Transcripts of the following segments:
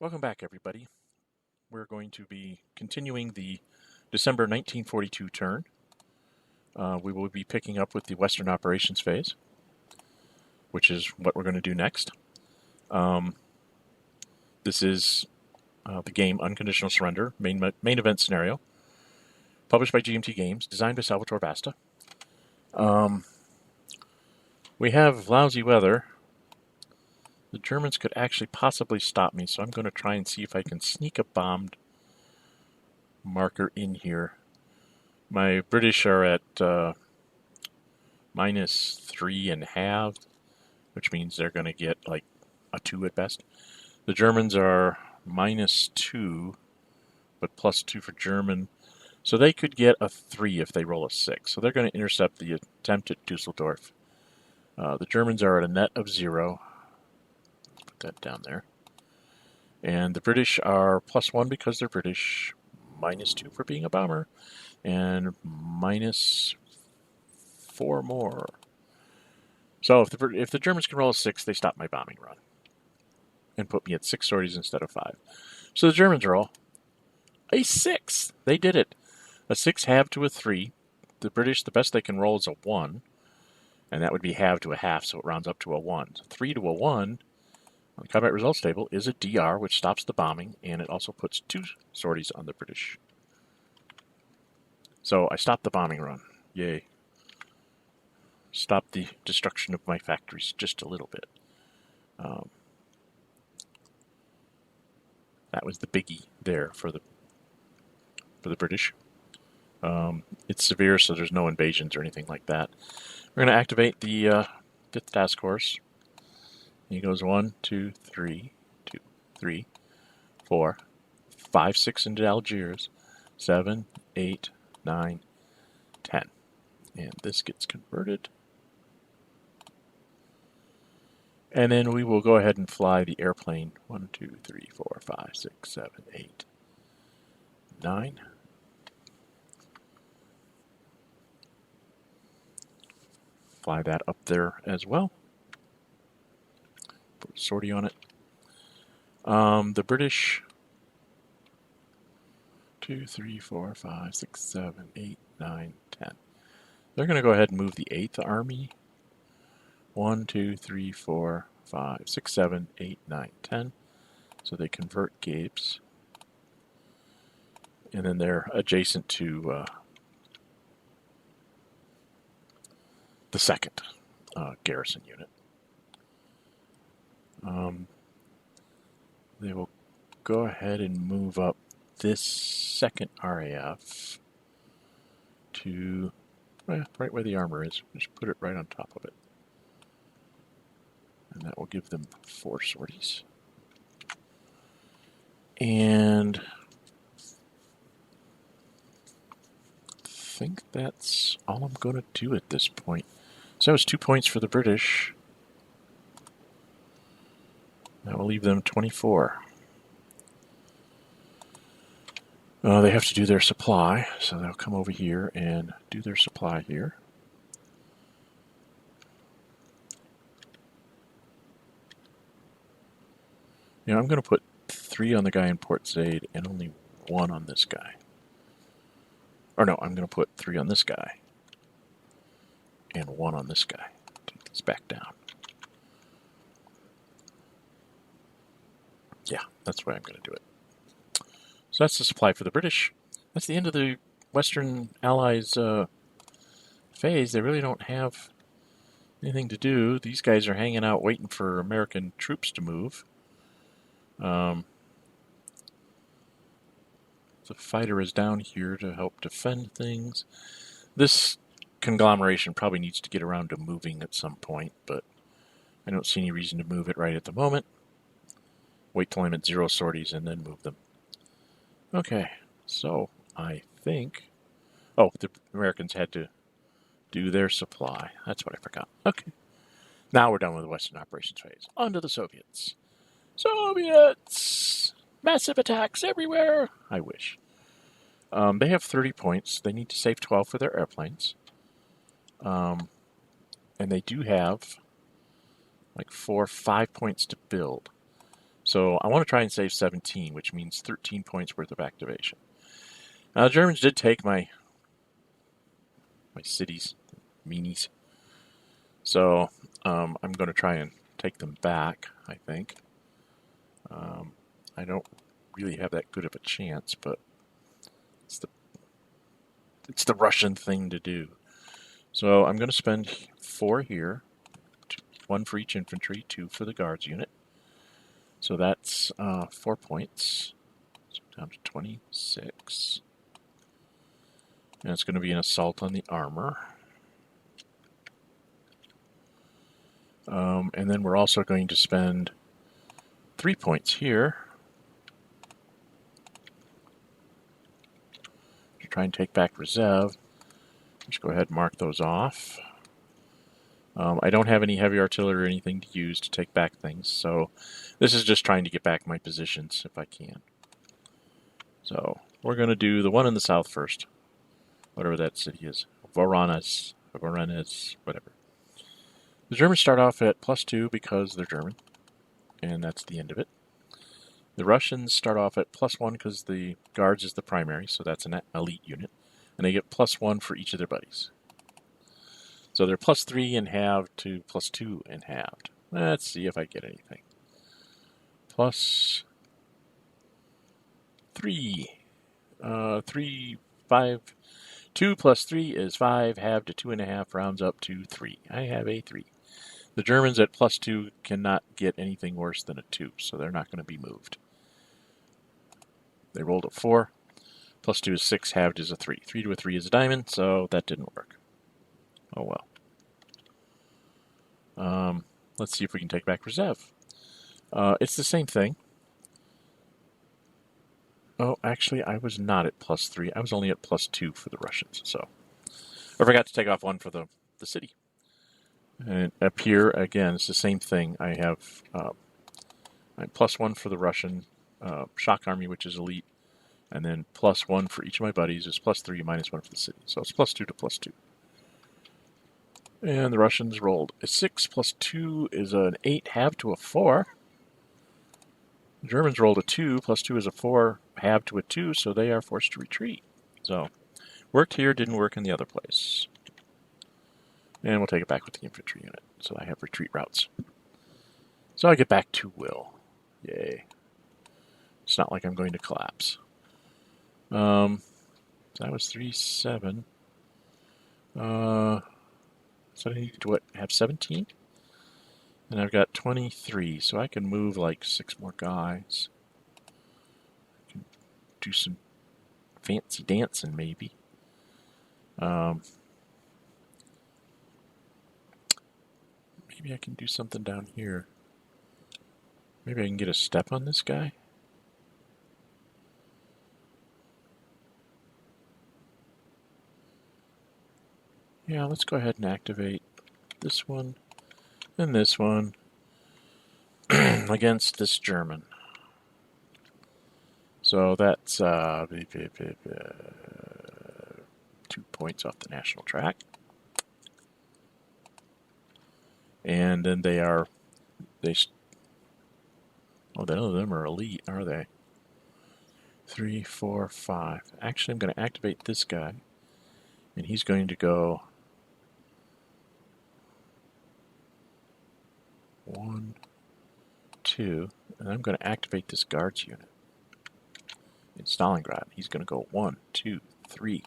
Welcome back, everybody. We're going to be continuing the December 1942 turn. We will be picking up with the Western Operations phase, which is what we're going to do next. This is the game Unconditional Surrender, main event scenario, published by GMT Games, designed by Salvatore Vasta. We have lousy weather. The Germans could actually possibly stop me, so I'm going to try and see if I can sneak a bombed marker in here. My British are at -3.5, which means they're going to get like a 2 at best. The Germans are -2, but +2 for German. So they could get a 3 if they roll a 6. So they're going to intercept the attempt at Dusseldorf. The Germans are at a net of 0. Put that down there. And the British are +1 because they're British, -2 for being a bomber, and -4 more. So if the Germans can roll a 6, they stop my bombing run and put me at 6 sorties instead of 5. So the Germans roll a 6. They did it. A 6 halved to a 3. The British, the best they can roll is a 1, and that would be halved to a half, so it rounds up to a 1. So 3 to a 1 on the combat results table is a DR, which stops the bombing, and it also puts 2 sorties on the British. So I stopped the bombing run. Yay. Stopped the destruction of my factories just a little bit. That was the biggie there for the British. It's severe, so there's no invasions or anything like that. We're going to activate the 5th task force. He goes 1, 2, 3, 2, 3, 4, 5, 6 into Algiers, 7, 8, 9, 10. And this gets converted. And then we will go ahead and fly the airplane. 1, 2, 3, 4, 5, 6, 7, 8, 9. Fly that up there as well. Put a sortie on it. The British 2, 3, 4, 5, 6, 7, 8, 9, 10. They're going to go ahead and move the 8th Army. 1, 2, 3, 4, 5, 6, 7, 8, 9, 10. So they convert Gapes. And then they're adjacent to the 2nd garrison unit. They will go ahead and move up this 2nd RAF to right where the armor is. Just put it right on top of it. And that will give them 4 sorties. And I think that's all I'm going to do at this point. So that was 2 points for the British. That will leave them 24. They have to do their supply, so they'll come over here and do their supply here. You know, I'm going to put 3 on the guy in Port Said and only 1 on this guy. Or no, I'm going to put 3 on this guy and 1 on this guy. Take these back down. Yeah, that's the way I'm going to do it. So that's the supply for the British. That's the end of the Western Allies phase. They really don't have anything to do. These guys are hanging out waiting for American troops to move. The fighter is down here to help defend things. This conglomeration probably needs to get around to moving at some point, but I don't see any reason to move it right at the moment. Wait till I'm at 0 sorties and then move them. Okay, so I think... Oh, the Americans had to do their supply. That's what I forgot. Okay. Now we're done with the Western Operations phase. On to the Soviets. Soviets! Massive attacks everywhere! I wish. They have 30 points. They need to save 12 for their airplanes. And they do have like 4 or 5 points to build. So I want to try and save 17, which means 13 points worth of activation. Now, the Germans did take my cities, meanies. So I'm going to try and take them back, I think. I don't really have that good of a chance, but it's the Russian thing to do. So I'm going to spend 4 here, 1 for each infantry, 2 for the guards unit. So that's 4 points. So down to 26. And it's going to be an assault on the armor. And then we're also going to spend 3 points here to try and take back vsav. Just go ahead and mark those off. I don't have any heavy artillery or anything to use to take back things, so this is just trying to get back my positions if I can. So we're going to do the one in the south first, whatever that city is. Voronezh, whatever. The Germans start off at +2 because they're German, and that's the end of it. The Russians start off at +1 because the guards is the primary, so that's an elite unit, and they get +1 for each of their buddies. So they're +3 and halved to +2 and halved. Let's see if I get anything. +3. 3, 5. 2 plus 3 is 5, halved to 2.5, rounds up to 3. I have a 3. The Germans at +2 cannot get anything worse than a 2, so they're not going to be moved. They rolled a 4. +2 is 6, halved is a 3. 3 to a 3 is a diamond, so that didn't work. Oh well. Let's see if we can take back vsav. It's the same thing. Oh, actually, I was not at +3. I was only at +2 for the Russians, so I forgot to take off 1 for the city. And up here, again, it's the same thing. I have I'm +1 for the Russian shock army, which is elite, and then +1 for each of my buddies is +3 -1 for the city. So it's +2 to +2. And the Russians rolled a 6 + 2 is an 8, halved to a 4. The Germans rolled a 2 + 2 is a 4, halved to a 2, so they are forced to retreat. So worked here, didn't work in the other place. And we'll take it back with the infantry unit. So I have retreat routes. So I get back to will. Yay. It's not like I'm going to collapse. So that was 3-7. So I need to have 17? And I've got 23, so I can move like 6 more guys. I can do some fancy dancing, maybe. Maybe I can do something down here. Maybe I can get a step on this guy. Yeah, let's go ahead and activate this one and this one against this German. So that's 2 points off the national track. And then none of them are elite, are they? 3, 4, 5. Actually, I'm going to activate this guy, and he's going to go 1, 2, and I'm going to activate this guards unit in Stalingrad. He's going to go 1, 2, 3,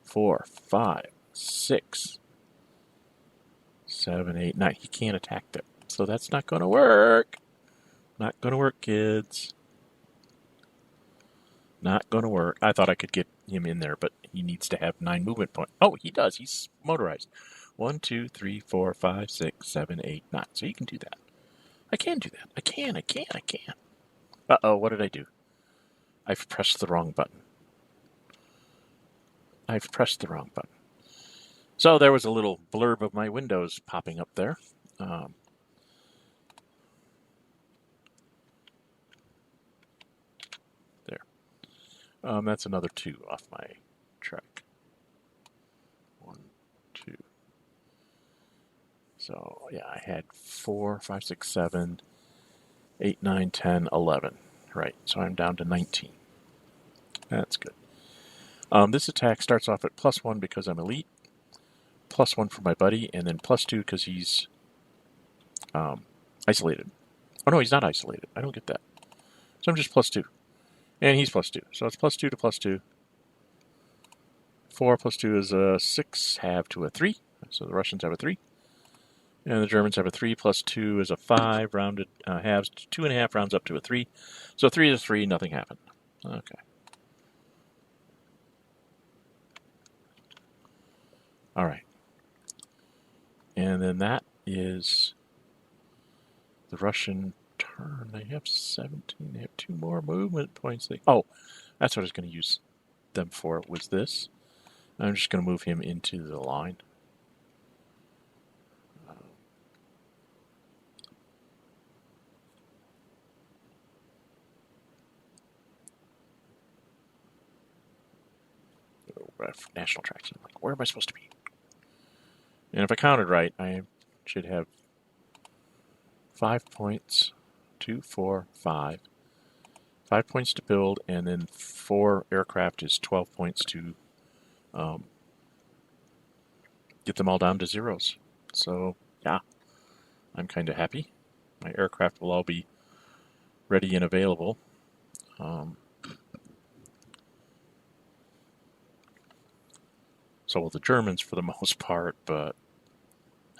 4, 5, 6, 7, 8, 9. He can't attack them, so that's not going to work. Not going to work, kids. Not going to work. I thought I could get him in there, but he needs to have 9 movement points. Oh, he does. He's motorized. 1, 2, 3, 4, 5, 6, 7, 8, 9. So he can do that. I can do that. I can. Uh-oh, what did I do? I've pressed the wrong button. So there was a little blurb of my Windows popping up there. That's another 2 off my track. 1, 2. So, yeah, I had 4, 5, 6, 7. 8, 9, 10, 11. Right, so I'm down to 19. That's good. This attack starts off at +1 because I'm elite, +1 for my buddy, and then +2 because he's isolated. Oh no, he's not isolated. I don't get that. So I'm just +2. And he's +2. So it's +2 to +2. 4 + 2 is a 6, half to a 3. So the Russians have a 3. And the Germans have a 3 + 2 is a 5, rounded halves. 2.5 rounds up to a 3. So 3 is 3, nothing happened. Okay. All right. And then that is the Russian turn. They have 17. They have 2 more movement points. Oh, that's what I was going to use them for, was this. I'm just going to move him into the line. National tracks. I'm like, where am I supposed to be? And if I counted right, I should have 5 points, 2, 4, 5. 5 points to build, and then 4 aircraft is 12 points to get them all down to zeros. So, yeah, I'm kind of happy. My aircraft will all be ready and available. So will the Germans for the most part, but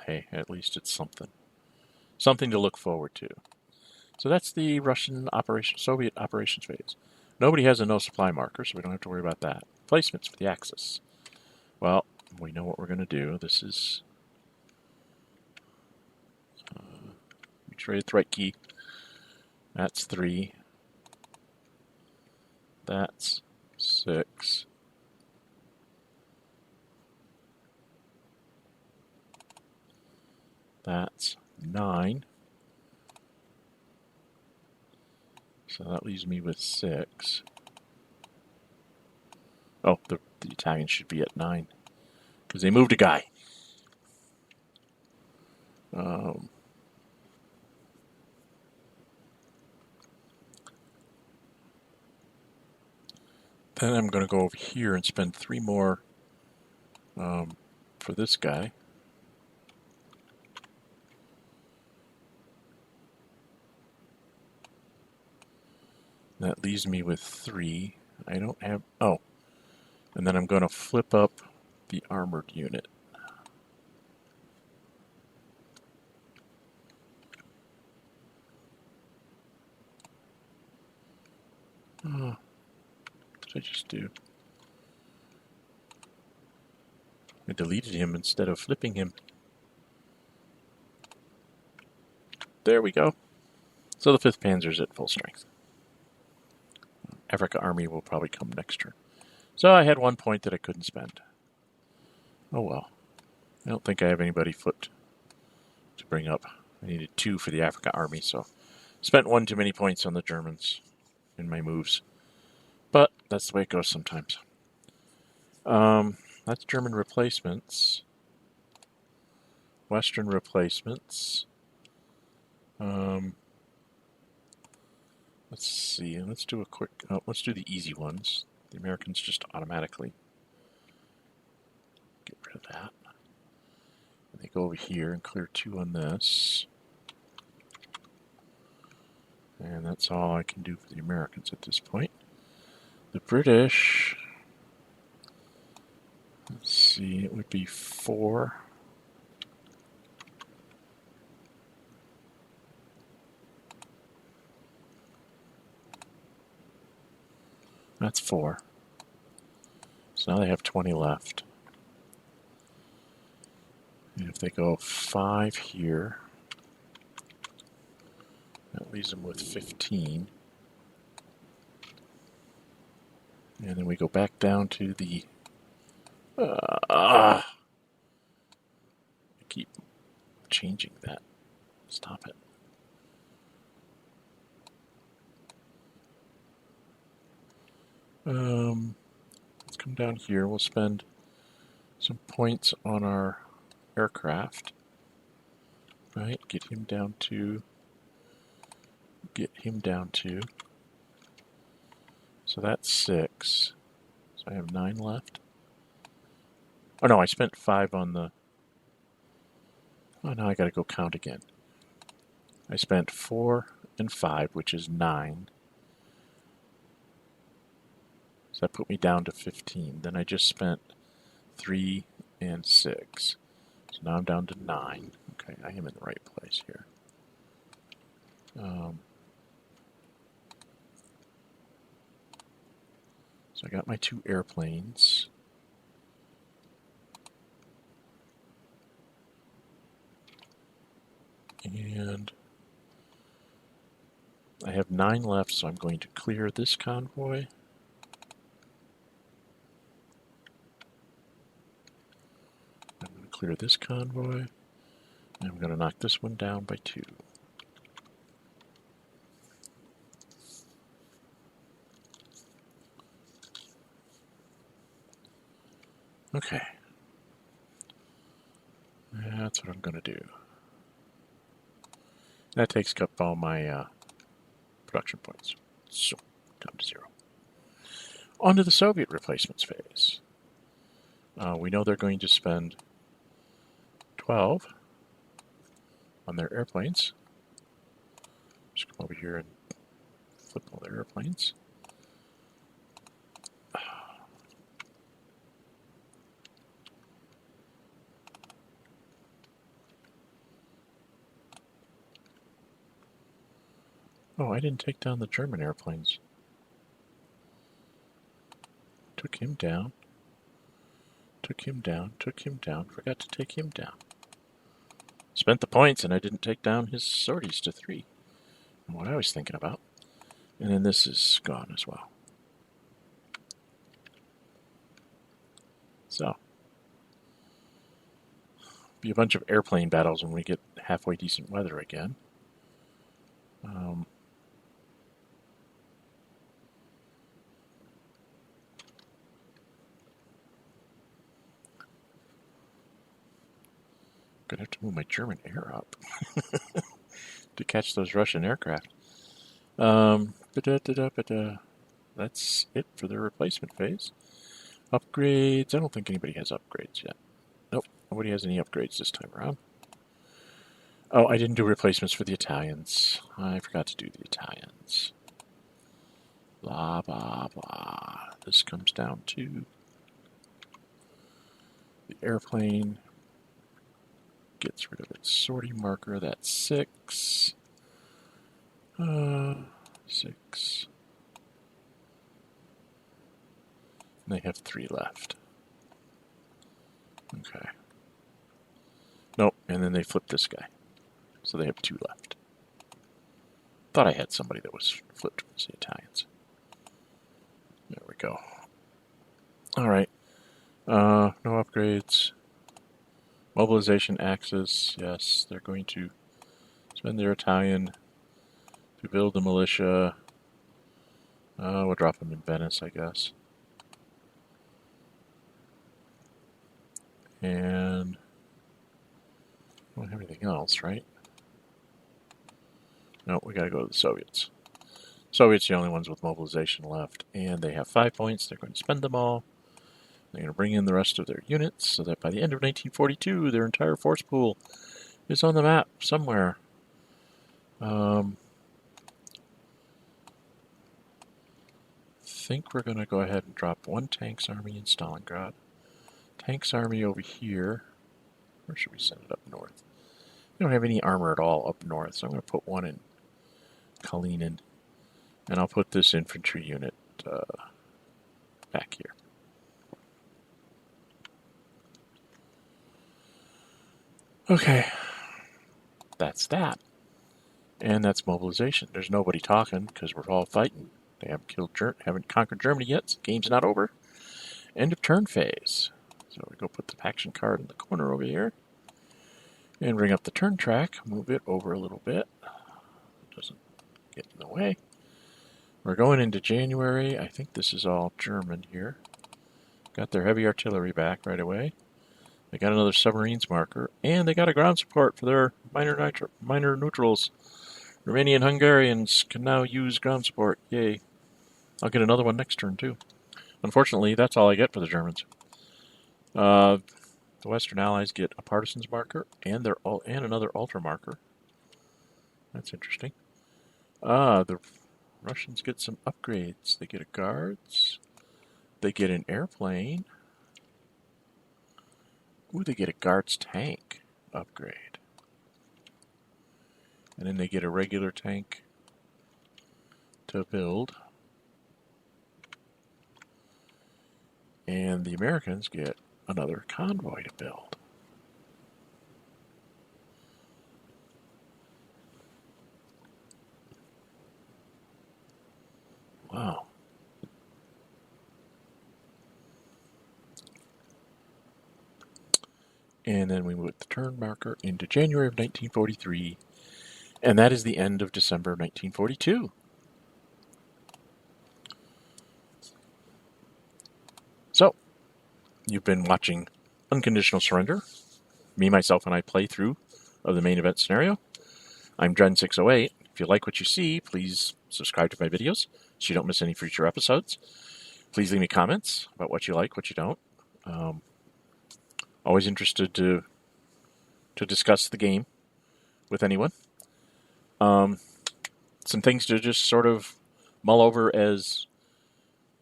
hey, at least it's something. Something to look forward to. So that's the Russian Soviet operations phase. Nobody has a no supply marker, so we don't have to worry about that. Placements for the Axis. Well, we know what we're going to do. This is trade the right key. That's 3. That's 6. That's 9. So that leaves me with 6. Oh, the Italians should be at 9 because they moved a guy. Then I'm going to go over here and spend 3 more for this guy. That leaves me with 3. I don't have... Oh. And then I'm going to flip up the armored unit. Oh, what did I just do? I deleted him instead of flipping him. There we go. So the 5th Panzer's at full strength. Africa Army will probably come next turn. So I had 1 point that I couldn't spend. Oh well. I don't think I have anybody flipped to bring up. I needed 2 for the Africa Army, so spent 1 too many points on the Germans in my moves. But that's the way it goes sometimes. That's German replacements. Western replacements. Let's see. Let's do a quick... let's do the easy ones. The Americans just automatically get rid of that. And they go over here and clear 2 on this. And that's all I can do for the Americans at this point. The British... Let's see. It would be 4... That's 4. So now they have 20 left. And if they go 5 here, that leaves them with 15. And then we go back down to the... I keep changing that. Stop it. Let's come down here. We'll spend some points on our aircraft. Right, get him down to get him down to. So that's 6. So I have 9 left. Oh no, I spent 5 on the... Oh, now I gotta go count again. I spent 4 and 5, which is 9. So that put me down to 15. Then I just spent 3 and 6. So now I'm down to 9. Okay, I am in the right place here. So I got my 2 airplanes. And I have 9 left, so I'm going to clear this convoy. I'm going to clear this convoy. And I'm going to knock this one down by 2. Okay. That's what I'm going to do. That takes up all my production points. So, down to 0. On to the Soviet replacements phase. We know they're going to spend 12 on their airplanes. Just come over here and flip all their airplanes. Oh, I didn't take down the German airplanes. Took him down. Took him down. Took him down. Forgot to take him down. Spent the points and I didn't take down his sorties to 3. What I was thinking about. And then this is gone as well. So, be a bunch of airplane battles when we get halfway decent weather again. Gonna have to move my German air up to catch those Russian aircraft. That's it for the replacement phase. Upgrades. I don't think anybody has upgrades yet. Nope, nobody has any upgrades this time around. Oh, I didn't do replacements for the Italians. I forgot to do the Italians. Blah, blah, blah. This comes down to the airplane. Gets rid of its sortie marker. That's 6. 6. And they have 3 left. Okay. Nope, and then they flip this guy. So they have 2 left. Thought I had somebody that was flipped towards the Italians. There we go. Alright. No upgrades. Mobilization axis. Yes, they're going to spend their Italian to build the militia. We'll drop them in Venice, I guess. And we don't have anything else, right? No, we gotta go to the Soviets. Soviets are the only ones with mobilization left, and they have 5 points. They're going to spend them all. They're going to bring in the rest of their units so that by the end of 1942, their entire force pool is on the map somewhere. I think we're going to go ahead and drop 1 tanks army in Stalingrad. Tanks army over here. Where should we send it up north? We don't have any armor at all up north, so I'm going to put 1 in Kalinin. And I'll put this infantry unit back here. Okay, that's that. And that's mobilization. There's nobody talking because we're all fighting. They haven't conquered Germany yet, so the game's not over. End of turn phase. So we go put the action card in the corner over here. And bring up the turn track, move it over a little bit. It doesn't get in the way. We're going into January. I think this is all German here. Got their heavy artillery back right away. They got another submarines marker, and they got a ground support for their minor neutrals Romanian Hungarians can now use ground support. Yay. I'll get another one next turn, too. Unfortunately, that's all I get for the Germans. The Western Allies get a Partisans marker and another Ultra marker. That's interesting. The Russians get some upgrades. They get a Guards. They get an airplane. Ooh, they get a Guards tank upgrade. And then they get a regular tank to build. And the Americans get another convoy to build. Wow. And then we put the turn marker into January of 1943. And that is the end of December of 1942. So, you've been watching Unconditional Surrender. Me, myself, and I play through of the main event scenario. I'm Dren608. If you like what you see, please subscribe to my videos so you don't miss any future episodes. Please leave me comments about what you like, what you don't. Always interested to discuss the game with anyone. Some things to just sort of mull over as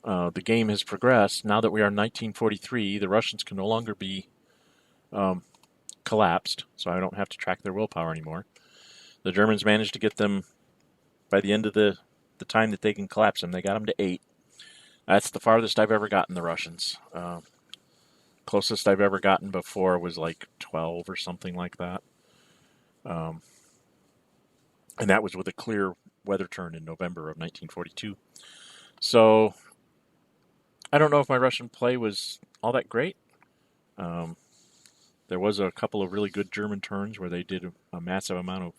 the game has progressed. Now that we are in 1943, the Russians can no longer be collapsed, so I don't have to track their willpower anymore. The Germans managed to get them, by the end of the time that they can collapse them, they got them to 8. That's the farthest I've ever gotten the Russians. Closest I've ever gotten before was like 12 or something like that. And that was with a clear weather turn in November of 1942. So I don't know if my Russian play was all that great. There was a couple of really good German turns where they did a massive amount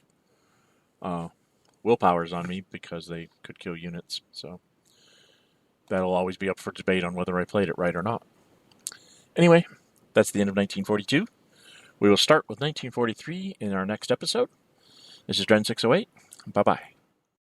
of willpowers on me because they could kill units. So that'll always be up for debate on whether I played it right or not. Anyway, that's the end of 1942. We will start with 1943 in our next episode. This is Dren608. Bye-bye.